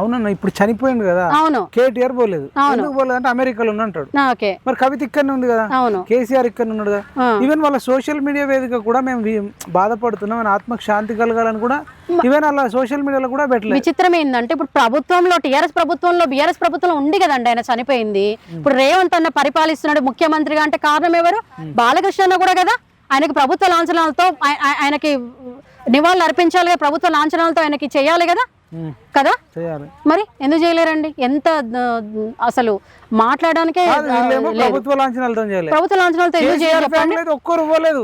అవునన్నా ఇప్పుడు చనిపోయింది కదా. అవును. కేటీఆర్ పోలేదు. ఎందుకు పోలేదు అంటే అమెరికాలో ఉన్నాడు. ఓకే. మరి కవిత ఇక్కడనే ఉంది కదా. అవును. కేసీఆర్ ఇక్కడ ఉన్నాడు కదా. ఈవెన్ వాళ్ళ సోషల్ మీడియా వేదిక కూడా మేము బాధపడుతున్నాం, మన ఆత్మకు శాంతి కలగాలని కూడా ఈవెన్ అలా సోషల్ మీడియాలో కూడా పెట్టలేదు. విచిత్రం ఏంటంటే ఇప్పుడు ప్రభుత్వంలో టీఆర్ఎస్ ప్రభుత్వంలో బీఆర్ఎస్ ప్రభుత్వంలో ఉంది కదండి, ఆయన చనిపోయింది. ఇప్పుడు రేవంత్ అన్న పరిపాలిస్తున్నాడు ముఖ్యమంత్రిగా అంటే కారణం ఎవరు? బాలకృష్ణ అన్న కూడా కదా. ఆయనకి ప్రభుత్వ లాంఛనాలతో ఆయనకి నివాళులు అర్పించాలి కదా, ప్రభుత్వ లాంఛనాలతో ఆయనకి చేయాలి కదా కదా. మరి ఎందుకు చేయలేరండి? ఎంత అసలు మాట్లాడడానికే ప్రభుత్వ లాంఛనాలతో ఎందుకు చేయాలి? ఒక్కరు పోలేదు.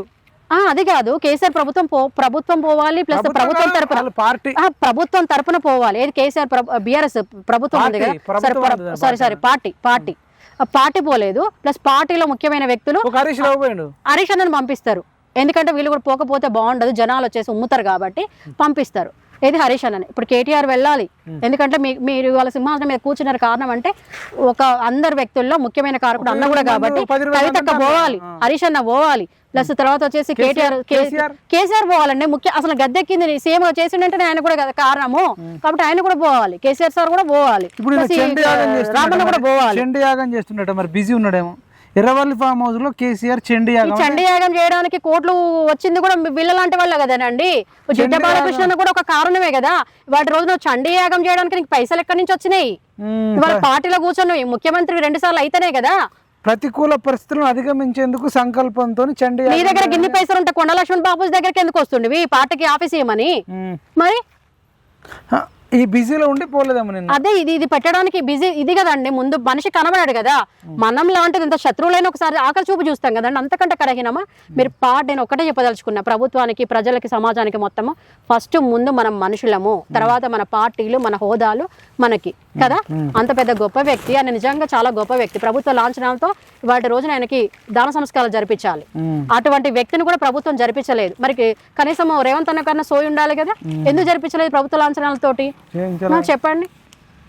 అది కాదు, కేసీఆర్ ప్రభుత్వం పోవాలి, ప్లస్ ప్రభుత్వం తరపున ప్రభుత్వం తరపున పోవాలి. ఏది కేసీఆర్ బీఆర్ఎస్ ప్రభుత్వం ఉంది కదా, సారీ పార్టీ పోలేదు. ప్లస్ పార్టీలో ముఖ్యమైన వ్యక్తులు హరీష్ అన్నను పంపిస్తారు. ఎందుకంటే వీళ్ళు కూడా పోకపోతే బాగుండదు, జనాలు వచ్చేసి ఉమ్ముతారు కాబట్టి పంపిస్తారు. ఏది హరీష్ అన్నని. ఇప్పుడు కేటీఆర్ వెళ్ళాలి, ఎందుకంటే మీరు వాళ్ళ సింహాసనం మీద కూర్చున్నారు కారణం అంటే ఒక అందరు వ్యక్తుల్లో ముఖ్యమైన కారకుడు అన్న కూడా కాబట్టి కవితక్క పోవాలి, హరీష్ అన్న పోవాలి, ప్లస్ తర్వాత వచ్చేసి కేసీఆర్ పోవాలండి. అసలు గద్దెక్కింది సీఎం చేసిండే ఆయన కూడా కారణము కాబట్టి ఆయన కూడా పోవాలి, కేసీఆర్ సార్ కూడా పోవాలి, రామన్న కూడా పోవాలి. యాగం చేస్తున్నట్టు మరి బిజీ ఉన్నాడేమో. ఎర్రవల్లి ఫామ్ హౌస్ లో కేసీఆర్ చండీ యాగం చేయడానికి కోట్లు వచ్చింది కూడా వీళ్ళ లాంటి వాళ్ళ కదండి. జిడ్డ బాలకృష్ణ కూడా ఒక కారణమే కదా. వాటి రోజున చండీ యాగం చేయడానికి నీకు పైసలు ఎక్కడి నుంచి వచ్చినాయి? ఇవాళ పార్టీలో కూర్చొని ముఖ్యమంత్రి 2 సార్లు అయితేనే కదా. ప్రతికూల పరిస్థితులను అధిగమించేందుకు సంకల్పంతో చండీ. నీ దగ్గర గిన్ని పైసలు ఉంటే కొండ లక్ష్మణ్ బాబు దగ్గరికి ఎందుకు వస్తుండేవి పార్టీకి ఆఫీస్ ఏమని? మరి ఈ బిజీలో ఉండి పోలేదమ్మ నేను. అదే ఇది పెట్టడానికి బిజీ ఇది కదండి. ముందు మనిషి కనబడాడు కదా. మనం లాంటిది ఇంత శత్రువులైన ఒకసారి ఆకలి చూపు చూస్తాం కదండి, అంతకంటే కరగినమా మీరు నేను ఒక్కటే చెప్పదలుచుకున్నా ప్రభుత్వానికి, ప్రజలకి, సమాజానికి మొత్తము ఫస్ట్ ముందు మనం మనుషులము, తర్వాత మన పార్టీలు, మన హోదాలు మనకి కదా. అంత పెద్ద గొప్ప వ్యక్తి ఆయన, నిజంగా చాలా గొప్ప వ్యక్తి. ప్రభుత్వ లాంఛనాలతో వాటి రోజున ఆయనకి దాన సంస్కారాలు జరిపించాలి. అటువంటి వ్యక్తిని కూడా ప్రభుత్వం జరిపించలేదు. మరి కనీసం రేవంత్ అన్న కన్నా సోయి ఉండాలి కదా, ఎందుకు జరిపించలేదు ప్రభుత్వ లాంఛనాలతోటి? చెప్పండి.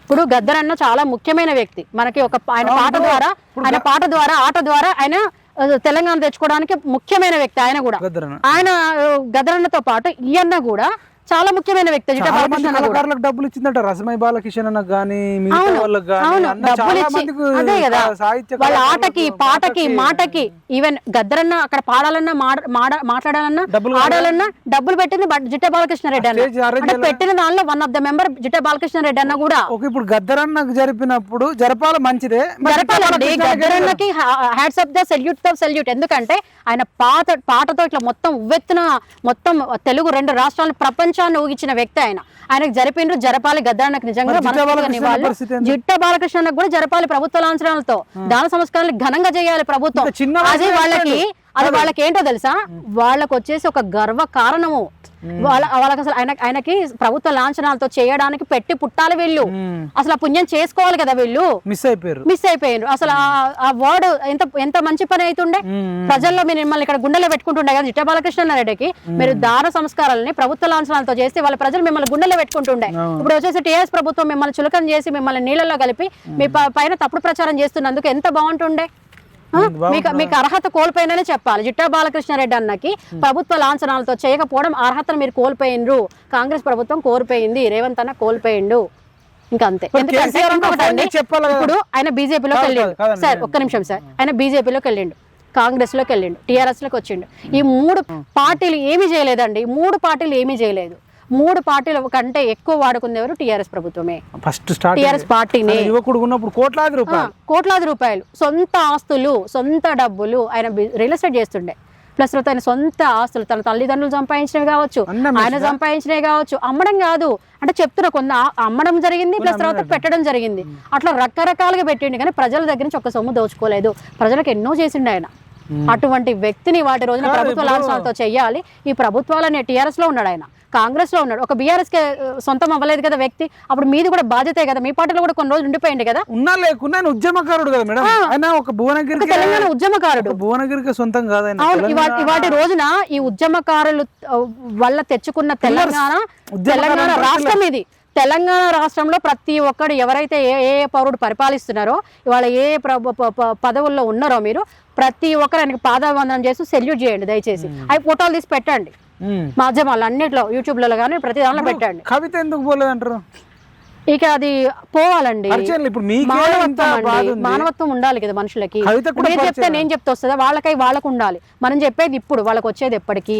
ఇప్పుడు గద్దరన్న చాలా ముఖ్యమైన వ్యక్తి మనకి. ఆయన పాట ద్వారా ఆట ద్వారా ఆయన తెలంగాణ తెచ్చుకోవడానికి ముఖ్యమైన వ్యక్తి. ఆయన కూడా గద్దరన్నతో పాటు ఈ అన్న కూడా చాలా ముఖ్యమైన వ్యక్తి. డబ్బులు ఇచ్చిందట రసమై బాలకిషన్ అన్న గానీ, అదే కదా వాళ్ళ ఆటకి, పాటకి, మాటకి. ఈవెన్ గద్దరన్న అక్కడ పాడాలన్నా, మాట్లాడాలన్నా, ఆడాలన్నా డబ్బులు పెట్టింది జిట్ట బాలకృష్ణ రెడ్డి అన్న. పెట్టిన దానిలో one of the member Jitta Balakrishna Reddy అన్న కూడా. ఇప్పుడు గద్దరన్నకు జరిపినప్పుడు జరపాలి, మంచిదే జరపాలండి. గద్దరన్నకి హ్యాట్స్ ఆఫ్ ద సెల్యూట్. ఎందుకంటే ఆయన పాటతో ఇట్లా మొత్తం ఉవ్వెత్తున మొత్తం తెలుగు 2 రాష్ట్రాలను ప్రపంచాన్ని ఊగించిన వ్యక్తి ఆయన. ఆయనకు జరపాలి. గద్దరన్నకు నిజంగా జిట్ట బాలకృష్ణ కూడా జరపాలి ప్రభుత్వ లాంఛనాలతో. దాన సంస్కారాలు ఘనంగా చేయాలి ప్రభుత్వం. అది వాళ్ళకి ఏంటో తెలుసా, వాళ్ళకు వచ్చేసి ఒక గర్వ కారణము. వాళ్ళకి అసలు ఆయనకి ప్రభుత్వ లాంఛనాలతో చేయడానికి పెట్టి పుట్టాలి వీళ్ళు. అసలు ఆ పుణ్యం చేసుకోవాలి కదా వీళ్ళు. మిస్ అయిపోయారు. అసలు ఆ వర్డ్ ఎంత మంచి పని అవుతుండే. ప్రజల్లో మీరు మిమ్మల్ని ఇక్కడ గుండెలో పెట్టుకుంటుండే కదా జిట్ట బాలకృష్ణ రెడ్డికి. మీరు దాన సంస్కారాలని ప్రభుత్వ లాంఛనాలతో చేస్తే వాళ్ళ ప్రజలు మిమ్మల్ని గుండెలో పెట్టుకుంటుండే. ఇప్పుడు వచ్చేసి టీఆర్ఎస్ ప్రభుత్వం మిమ్మల్ని చులకన చేసి మిమ్మల్ని నీళ్ళలో కలిపి మీ పైన తప్పుడు ప్రచారం చేస్తున్నందుకు ఎంత బాగుంటుండే. మీకు అర్హత కోల్పోయిననే చెప్పాలి. జిట్టా బాలకృష్ణ రెడ్డి అన్నకి ప్రభుత్వ లాంఛనాలతో చేయకపోవడం అర్హతను మీరు కోల్పోయిండ్రు. కాంగ్రెస్ ప్రభుత్వం కోల్పోయింది, రేవంత్ అన్న కోల్పోయిండు. ఇంకా అంతే. ఇప్పుడు ఆయన బీజేపీలోకి వెళ్ళిండు సార్. ఒక్క నిమిషం సార్. ఆయన బీజేపీలోకి వెళ్ళిండు, కాంగ్రెస్ లోకి వెళ్ళిండు, టీఆర్ఎస్ లోకి వచ్చిండు. ఈ 3 పార్టీలు ఏమీ చేయలేదండి. 3 పార్టీలు ఏమీ చేయలేదు. 3 పార్టీల కంటే ఎక్కువ వాడుకుంది ఎవరు? టీఆర్ఎస్ ప్రభుత్వమే. టీఆర్ఎస్ పార్టీని కోట్లాది రూపాయలు సొంత ఆస్తులు, సొంత డబ్బులు ఆయన రియల్ ఎస్టేట్ చేస్తుండే. ప్లస్ ఆయన సొంత ఆస్తులు తన తల్లిదండ్రులు సంపాదించినవి కావచ్చు, ఆయన సంపాదించినవి కావచ్చు. అమ్మడం కాదు అంటే చెప్తున్నా, కొంత అమ్మడం జరిగింది, ప్లస్ తర్వాత పెట్టడం జరిగింది. అట్లా రకరకాలుగా పెట్టిండు. కానీ ప్రజల దగ్గర నుంచి ఒక్క సొమ్ము దోచుకోలేదు. ప్రజలకు ఎన్నో చేసిండు ఆయన. అటువంటి వ్యక్తిని వాటి రోజున ప్రభుత్వ లాంఛనాలతో చెయ్యాలి. ఈ ప్రభుత్వాలనే టీఆర్ఎస్ లో ఉన్నాడు ఆయన, కాంగ్రెస్ లో ఉన్నాడు. ఒక బీఆర్ఎస్ కి సొంతం అవ్వలేదు కదా వ్యక్తి. అప్పుడు మీది కూడా బాధ్యతే కదా. మీ పార్టీలో కూడా కొన్ని రోజులు ఉండిపోయింది కదా. ఉన్నా లేకున్నా ఉద్యమకారుడు కదా మేడం. ఆయన ఒక భువనగిరి తెలంగాణ ఉద్యమకారుడు. భువనగిరికి సొంతం కాదు. వాటి రోజున ఈ ఉద్యమకారులు వల్ల తెచ్చుకున్న తెలంగాణ రాష్ట్రం ఇది. తెలంగాణ రాష్ట్రంలో ప్రతి ఒక్కడు ఎవరైతే ఏ పౌరుడు పరిపాలిస్తున్నారో, ఇవాళ ఏ పదవుల్లో ఉన్నారో మీరు ప్రతి ఒక్కరు ఆయనకి పాదావందనం చేసి సెల్యూట్ చేయండి దయచేసి. అవి ఫోటోలు తీసి పెట్టండి మాధ్యమాలు అన్నిట్లో, యూట్యూబ్లలో కానీ ప్రతి దానిలో పెట్టండి. కవిత ఎందుకు పోలేదు అంటారు? ఇక అది పోవాలండి. అర్చనలు ఇప్పుడు మీకే ఇంత బాధ ఉంది. మానవత్వం ఉండాలి కదా మనుషులకి. కవిత కూడా మీరు చెప్తే నేను చెప్తే వస్తుందా? వాళ్ళకు ఉండాలి. మనం చెప్పేది ఇప్పుడు, వాళ్ళకి వచ్చేది ఎప్పటికీ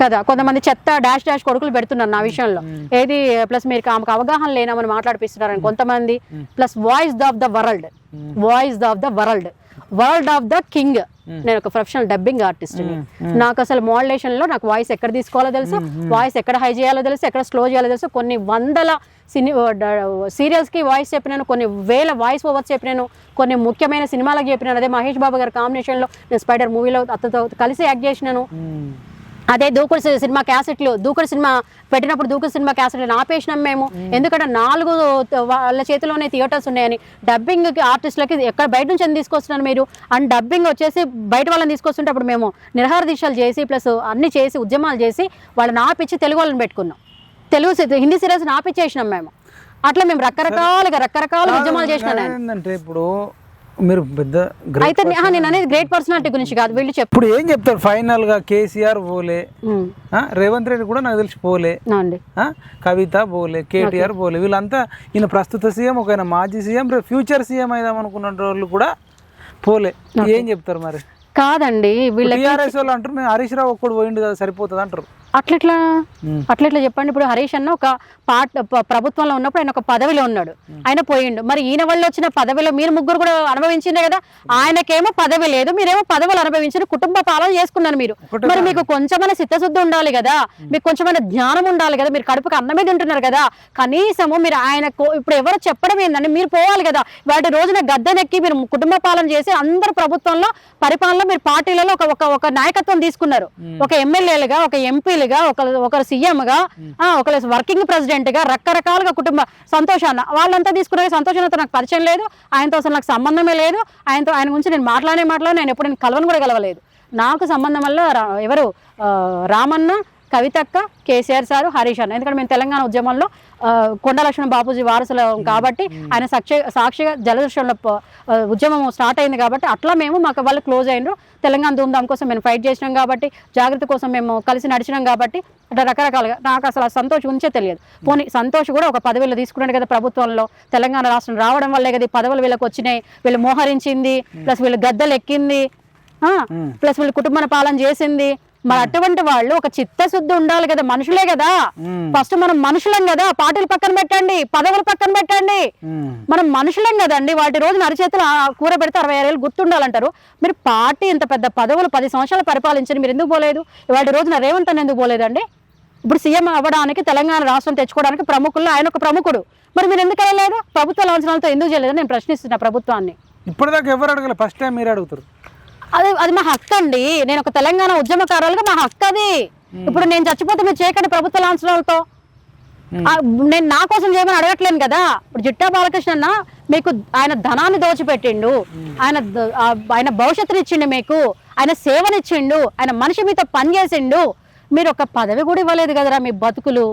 కదా. కొంతమంది చెత్త డాష్ డాష్ కొడుకులు పెడుతున్నారు నా విషయంలో. ఏది ప్లస్ మీరు ఆమెకు అవగాహన లేనామని మాట్లాడిపిస్తున్నారని కొంతమంది. Plus voice of the world, voice of the world, world of the king. నేను ఒక ప్రొఫెషనల్ డబ్బింగ్ ఆర్టిస్ట్ ని. నాకు అసలు మోడ్యులేషన్ లో నాకు వాయిస్ ఎక్కడ తీసుకోవాలో తెలుసు, వాయిస్ ఎక్కడ హై చేయాలో తెలుసు, ఎక్కడ స్లో చేయాలో తెలుసు. కొన్ని వందల సీరియల్స్ కి వాయిస్ చెప్పినాను, కొన్ని వేల వాయిస్ ఓవర్స్ చెప్పినాను, కొన్ని ముఖ్యమైన సినిమాలకు చెప్పినాను. అదే మహేష్ బాబు గారి కాంబినేషన్ లో నేను స్పైడర్ మూవీలో అతనితో కలిసి యాక్ట్ చేసినాను. అదే దూకుడు సినిమా క్యాసెట్లు, దూకుడు సినిమా పెట్టినప్పుడు దూకుడు సినిమా క్యాసెట్లు ఆపేసినాం మేము. ఎందుకంటే 4 వాళ్ళ చేతిలోనే థియేటర్స్ ఉన్నాయని. డబ్బింగ్ ఆర్టిస్టులకి ఎక్కడ బయట నుంచి ఎందుకు తీసుకొస్తున్నారు మీరు? అండ్ డబ్బింగ్ వచ్చేసి బయట వాళ్ళని తీసుకొస్తుంటే అప్పుడు మేము నిరహార దీక్షలు చేసి ప్లస్ అన్ని చేసి ఉద్యమాలు చేసి వాళ్ళని ఆపిచ్చి తెలుగు వాళ్ళని పెట్టుకున్నాం. హిందీ సీరియల్స్ ఆపిచ్చేసినాం మేము. అట్లా మేము రకరకాల ఉద్యమాలు చేసినాం. ఏంటంటే ఇప్పుడు మీరు పెద్ద అయితే నేను అనేది గ్రేట్ పర్సనాలిటీ గురించి కాదు, వీళ్ళు చెప్పు. ఇప్పుడు ఏం చెప్తారు ఫైనల్ గా? కేసీఆర్ పోలే, రేవంత్ రెడ్డి కూడా నాకు తెలిసి పోలే, కవిత పోలే, కేటీఆర్ పోలే. వీళ్ళంతా ఈయన ప్రస్తుత సీఎం, ఒక మాజీ సీఎం, ఫ్యూచర్ సీఎం అయిదాం అనుకున్న వాళ్ళు కూడా పోలే. ఏం చెప్తారు మరి? కాదండి, వీళ్ళకి టీఆర్ఎస్ వాళ్ళు అంటారు మేము హరీష్ రావు ఒక్కడు పోయిండు కదా సరిపోతుంది అంటారు. అట్లెట్లా చెప్పండి. ఇప్పుడు హరీష్ అన్న ఒక ప్రభుత్వంలో ఉన్నప్పుడు ఆయన ఒక పదవిలో ఉన్నాడు, ఆయన పోయిండు. మరి ఈయన వల్ల వచ్చిన పదవిలో మీరు ముగ్గురు కూడా అనుభవించిందే కదా. ఆయనకేమో పదవి లేదు, మీరేమో పదవులు అనుభవించారు, కుటుంబ పాలన చేసుకున్నారు మీరు. మరి మీకు కొంచెమైనా చిత్తశుద్ధి ఉండాలి కదా, మీకు కొంచెమైనా జ్ఞానం ఉండాలి కదా. మీరు కడుపుకి అన్నమే తింటున్నారు కదా, కనీసము మీరు ఆయన ఇప్పుడు ఎవరో చెప్పడం ఏందండి, మీరు పోవాలి కదా. వాటి రోజున గద్దెనెక్కి మీరు కుటుంబ పాలన చేసి అందరు ప్రభుత్వంలో పరిపాలనలో మీరు పార్టీలలో ఒక నాయకత్వం తీసుకున్నారు. ఒక ఎమ్మెల్యేలుగా, ఒక ఎంపీలుగా, ఒకరు సీఎంగా, ఒకరు వర్కింగ్ ప్రెసిడెంట్ గా, రకరకాలుగా కుటుంబ సంతోషాన్ని వాళ్ళంతా తీసుకునే. సంతోషంతో నాకు పరిచయం లేదు, ఆయనతో అసలు నాకు సంబంధమే లేదు. ఆయన గురించి నేను మాట్లాడే నేను ఎప్పుడు నేను కలవను కూడా కలవలేదు. నాకు సంబంధం వల్ల ఎవరు రామన్న, కవితక్క, కేసీఆర్ సారు, హరీష్ అన్న. ఎందుకంటే మేము తెలంగాణ ఉద్యమంలో కొండ లక్ష్మణ బాపూజీ వారసులు కాబట్టి ఆయన సాక్షిగా జలదృశ్యంలో ఉద్యమం స్టార్ట్ అయింది కాబట్టి అట్లా మేము మాకు వాళ్ళు క్లోజ్ అయినారు. తెలంగాణ ధూమ్ధామ్ కోసం మేము ఫైట్ చేసినాం కాబట్టి, జాగ్రత్త కోసం మేము కలిసి నడిచినాం కాబట్టి అట్లా రకరకాలుగా. నాకు అసలు ఆ సంతోష్ గురించే తెలియదు. పోనీ సంతోష్ కూడా ఒక పదవిలో తీసుకున్నాడు కదా ప్రభుత్వంలో. తెలంగాణ రాష్ట్రం రావడం వల్లే కదా ఈ పదవులు వీళ్ళకి వచ్చినాయి, వీళ్ళు మోహరించింది, ప్లస్ వీళ్ళు గద్దెలు ఎక్కింది, ప్లస్ వీళ్ళు కుటుంబ పాలన చేసింది. మరి అటువంటి వాళ్ళు ఒక చిత్తశుద్ధి ఉండాలి కదా, మనుషులే కదా. ఫస్ట్ మనం మనుషులం కదా, పార్టీలు పక్కన పెట్టండి, పదవులు పక్కన పెట్టండి, మనం మనుషులం కదండి. వాటి రోజున అరిచేతులు కూర పెడితే 66 ఏళ్ళు గుర్తుండాలంటారు. మీరు పార్టీ ఇంత పెద్ద పదవులు 10 సంవత్సరాలు పరిపాలించండి, మీరు ఎందుకు పోలేదు? వాటి రోజున రేవంత్ అన్న ఎందుకు పోలేదండి? ఇప్పుడు సీఎం అవ్వడానికి, తెలంగాణ రాష్ట్రం తెచ్చుకోవడానికి ప్రముఖుల్లో ఆయన ఒక ప్రముఖుడు. మరి మీరు ఎందుకు వెళ్ళలేదు? ప్రభుత్వ లాంఛనాలతో ఎందుకు చేయలేదు? నేను ప్రశ్నిస్తున్నా ప్రభుత్వాన్ని. ఇప్పటిదాకా ఎవరు అడగలేదు, ఫస్ట్ టైం మీరు అడుగుతారు. అది మా హక్కు అండి. నేను ఒక తెలంగాణ ఉద్యమకారులుగా మా హక్కు అది. ఇప్పుడు నేను చచ్చిపోతే మీరు చేయకండి ప్రభుత్వ లాంఛనాలతో. నేను నా కోసం చేయమని అడగట్లేను కదా. ఇప్పుడు జిట్టా బాలకృష్ణ అన్న మీకు ఆయన ధనాన్ని దోచిపెట్టిండు, ఆయన భవిష్యత్తుని ఇచ్చిండు, మీకు ఆయన సేవనిచ్చిండు, ఆయన మనిషి మీతో పనిచేసిండు. మీరు ఒక పదవి కూడా ఇవ్వలేదు కదరా మీ బతుకులు.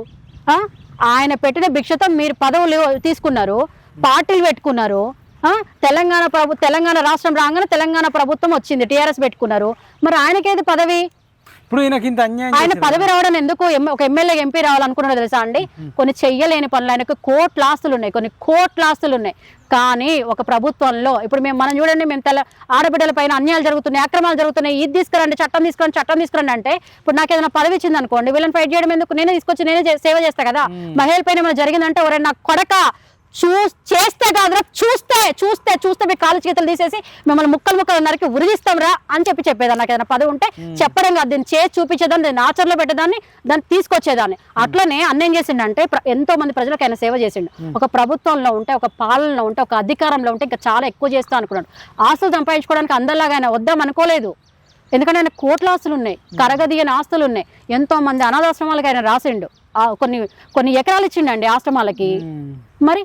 ఆయన పెట్టిన భిక్షతో మీరు పదవులు తీసుకున్నారు, పార్టీలు పెట్టుకున్నారు. తెలంగాణ రాష్ట్రం రాగానే తెలంగాణ ప్రభుత్వం వచ్చింది, టీఆర్ఎస్ పెట్టుకున్నారు. మరి ఆయనకేది పదవి? ఇప్పుడు ఆయన పదవి రావడం ఎందుకు? ఒక ఎమ్మెల్యే ఎంపీ రావాలనుకున్నాడు తెలుసా అండి? కొన్ని చెయ్యలేని పనులు. ఆయనకు కోట్ల ఆస్తులు ఉన్నాయి, కొన్ని కోట్ల ఆస్తులు ఉన్నాయి. కానీ ఒక ప్రభుత్వంలో ఇప్పుడు మనం చూడండి, మేము ఆడబిడ్డల పైన అన్యాయాలు జరుగుతున్నాయి, అక్రమాలు జరుగుతున్నాయి, ఇది తీసుకురండి, చట్టం తీసుకురండి అంటే ఇప్పుడు నాకు ఏదైనా పదవి ఇచ్చింది అనుకోండి, వీళ్ళని ఫైట్ చేయడం ఎందుకు? నేనే తీసుకొచ్చి నేనే సేవ చేస్తా కదా. మహిళల పైన ఏమైనా జరిగిందంటే ఎవరైనా నాకు కొడక చేస్తే కాదురా, చూస్తే మీ కాలు చేతులు తీసేసి మిమ్మల్ని ముక్కలు నరికి ఉరిగిస్తాం రా అని చెప్పేదాన్ని. నాకు ఏదైనా పదవి ఉంటే చెప్పడం కాదు, దీన్ని చేసి చూపించేదాన్ని, దీన్ని ఆచరణలో పెట్టేదాన్ని, దాన్ని తీసుకొచ్చేదాన్ని. అట్లనే అన్నేం చేసిండంటే ఎంతో మంది ప్రజలకు ఆయన సేవ చేసిండు. ఒక ప్రభుత్వంలో ఉంటే, ఒక పాలనలో ఉంటే, ఒక అధికారంలో ఉంటే ఇంకా చాలా ఎక్కువ చేస్తా అనుకున్నాడు. ఆస్తులు సంపాదించుకోవడానికి అందరిలాగా ఆయన వద్దాం అనుకోలేదు. ఎందుకంటే ఆయన కోట్ల ఆస్తులు ఉన్నాయి, కరగదీయని ఆస్తులు ఉన్నాయి. ఎంతో మంది అనాథాశ్రమాలకు ఆయన రాసిండు, కొన్ని ఎకరాలు ఇచ్చిండండి ఆశ్రమాలకి. మరి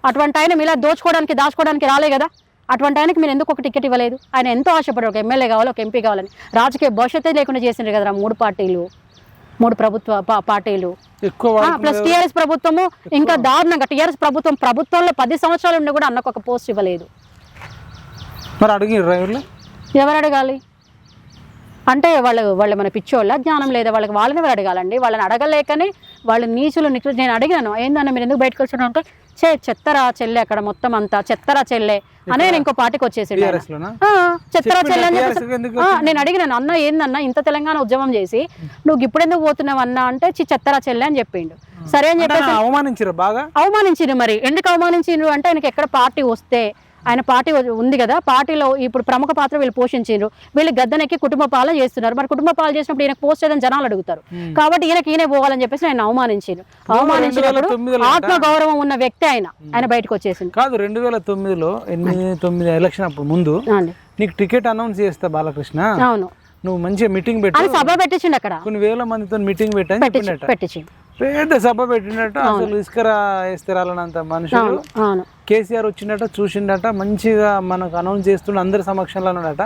అటువంటి ఆయన ఇలా దాచుకోవడానికి రాలే కదా. అటువంటి ఆయనకి మీరు ఎందుకు ఒక టికెట్ ఇవ్వలేదు? ఆయన ఎంతో ఆశపడ్డారు ఒక ఎమ్మెల్యే కావాలి, ఒక ఎంపీ కావాలని. రాజకీయ భవిష్యత్తు లేకుండా చేసిండ్రు కదా 3 ప్రభుత్వ పార్టీలు ప్లస్ టీఆర్ఎస్ ప్రభుత్వము. ఇంకా దారుణంగా టీఆర్ఎస్ ప్రభుత్వంలో 10 సంవత్సరాలు ఉండి కూడా అన్నకు ఒక పోస్ట్ ఇవ్వలేదు. ఎవరు అడగాలి అంటే? వాళ్ళు మన పిచ్చోళ్ళ, జ్ఞానం లేదా వాళ్ళకి? వాళ్ళని ఎవరు అడగాలండి? వాళ్ళని అడగలేకనే వాళ్ళు నీచులు నేను అడిగాను ఏందన్న మీరు ఎందుకు బయటకు వచ్చాను అంటే చెత్తరా చెల్లె అక్కడ మొత్తం అంతా చెత్తరా చెల్లె అనే నేను ఇంకో పార్టీకి వచ్చేసి చెత్తరా చెల్లె అని చెప్పేసి నేను అడిగినాను అన్న ఏందన్నా ఇంత తెలంగాణ ఉద్యమం చేసి నువ్వు ఇప్పుడు ఎందుకు పోతున్నావు అన్న అంటే చెత్తరా చెల్లె అని చెప్పిండు సరే అని చెప్పేసి అవమానించారు మరి ఎందుకు అవమానించారు అంటే ఆయనకి ఎక్కడ పార్టీ వస్తే ఆయన పార్టీ ఉంది కదా పార్టీలో ఇప్పుడు ప్రముఖ పాత్ర వీళ్ళు పోషించారు వీళ్ళు గద్దెనెక్కి కుటుంబ పాలన చేస్తున్నారు మరి కుటుంబ పాలన చేసినప్పుడు ఈయనకు పోస్ట్ చేయడం జనాలు అడుగుతారు కాబట్టి ఈయన పోవాలని చెప్పేసి ఆయన అవమానించినప్పుడు ఆత్మ గౌరవం ఉన్న వ్యక్తి ఆయన బయటకు వచ్చేసింది కాదు 2009లో 8-9 ఎలక్షన్ అప్పుడు ముందు నీకు టికెట్ అనౌన్స్ చేస్తా బాలకృష్ణ అవును నువ్వు మంచిగా మీటింగ్ పెట్టి సభ పెట్టించిండు అక్కడ కొన్ని వేల మందితో మీటింగ్ పెట్టించి పెద్ద సభ పెట్టినట్టు అసలు ఇసుకరా వేస్తారాలన్నంత మనుషులు కేసీఆర్ వచ్చిండట చూసిండట మంచిగా మనకు అనౌన్స్ చేస్తుండ అందరి సమక్షంలో ఉన్నాడట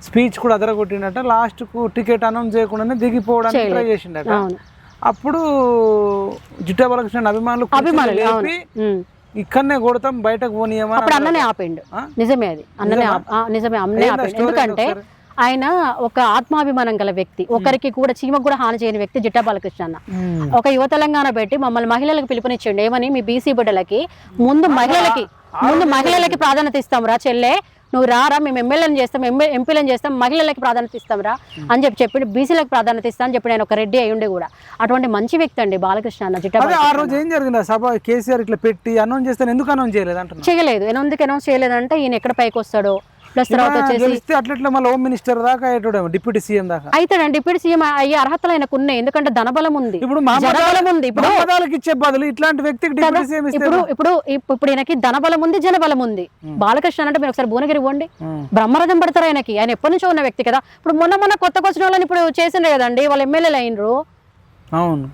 స్పీచ్ కూడా అదరగొట్టిండట లాస్ట్ కు టికెట్ అనౌన్స్ చేయకుండానే దిగిపోవడానికి ట్రై చేసిండట అప్పుడు జిట్టా బాలకృష్ణ అభిమానులు లేపి ఇక్కడనే కొడతాం బయటకు పోనీయమా అప్పుడు అన్ననే ఆపిండు నిజమే అది అన్ననే ఆపిండు ఎందుకంటే ఆయన ఒక ఆత్మాభిమానం గల వ్యక్తి ఒకరికి కూడా చీమకు కూడా హాని చేయని వ్యక్తి జిట్టా బాలకృష్ణ అన్న ఒక యువ తెలంగాణ పెట్టి మమ్మల్ని మహిళలకు పిలుపునిచ్చిండు ఏమని మీ బీసీ బిడ్డలకి ముందు మహిళలకి ప్రాధాన్యత ఇస్తాం రా చెల్లె నువ్వు రారా మేము ఎమ్మెల్యేలను చేస్తాం ఎంపీలను చేస్తాం మహిళలకి ప్రాధాన్యత ఇస్తాం రా అని చెప్పి బీసీలకు ప్రాధాన్యత ఇస్తా అని చెప్పి నేను ఒక రెడ్డి అయ్యుండే కూడా అటువంటి మంచి వ్యక్తి అండి బాలకృష్ణ అన్న జిట్టా ఆ రోజు ఏం జరిగింది సభ కేసీఆర్ ఇట్లా పెట్టి అనౌన్స్ చేస్తే ఎందుకు అనౌన్స్ చేయలేదు అంటే చేయలేదు ఎందుకు అనౌన్స్ చేయలేదంటే ఈయన ఎక్కడ పైకి వస్తాడో ప్లస్ తర్వాత వచ్చేసి అట్లా మళ్ళీ హోమ్ మినిస్టర్ దాకా డిప్యూటీ సీఎం దాకా అయితే డిప్యూటీ సీఎం అయ్యే అర్హతలు ఆయనకు ఉన్నాయి ఎందుకంటే ధనబలం ఉంది ఇప్పుడు జనబలం ఉంది ఇప్పుడు ఇచ్చే బదులు ఇట్లాంటి వ్యక్తికి డిప్యూటీ సీఎం ఇప్పుడు ఈయనకి ధనబలం ఉంది జనబలం ఉంది బాలకృష్ణ అంటే మీరు ఒకసారి భువనగిరి ఇవ్వండి బ్రహ్మరథం పడతారు ఆయన ఎప్పటి నుంచో ఉన్న వ్యక్తి కదా ఇప్పుడు మొన్న కొత్తగా వచ్చిన వాళ్ళని ఇప్పుడు చేసిండే కదండి వాళ్ళు ఎమ్మెల్యేలు అయినరు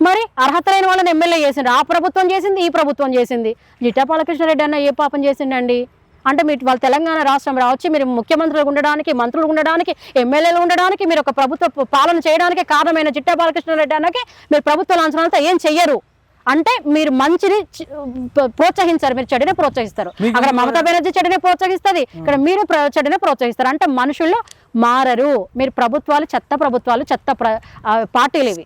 మరి అర్హతలైన వాళ్ళని ఎమ్మెల్యే చేసిండ్రు ఆ ప్రభుత్వం చేసింది ఈ ప్రభుత్వం చేసింది జిట్టా బాలకృష్ణారెడ్డి అన్న ఏ పాపం చేసిండండి అంటే మీరు వాళ్ళ తెలంగాణ రాష్ట్రం రావచ్చు మీరు ముఖ్యమంత్రులు ఉండడానికి మంత్రులు ఉండడానికి ఎమ్మెల్యేలు ఉండడానికి మీరు ఒక ప్రభుత్వ పాలన చేయడానికి కారణమైన జిట్టా బాలకృష్ణారెడ్డి అన్నకి మీరు ప్రభుత్వ లాంఛనాలతో ఏం చెయ్యరు అంటే మీరు మంచిని ప్రోత్సహించారు మీరు చెడునే ప్రోత్సహిస్తారు అక్కడ మమతా బెనర్జీ చెడునే ప్రోత్సహిస్తుంది ఇక్కడ మీరు చెడునే ప్రోత్సహిస్తారు అంటే మనుషుల్లో మారరు మీరు ప్రభుత్వాలు చెత్త పార్టీలు ఇవి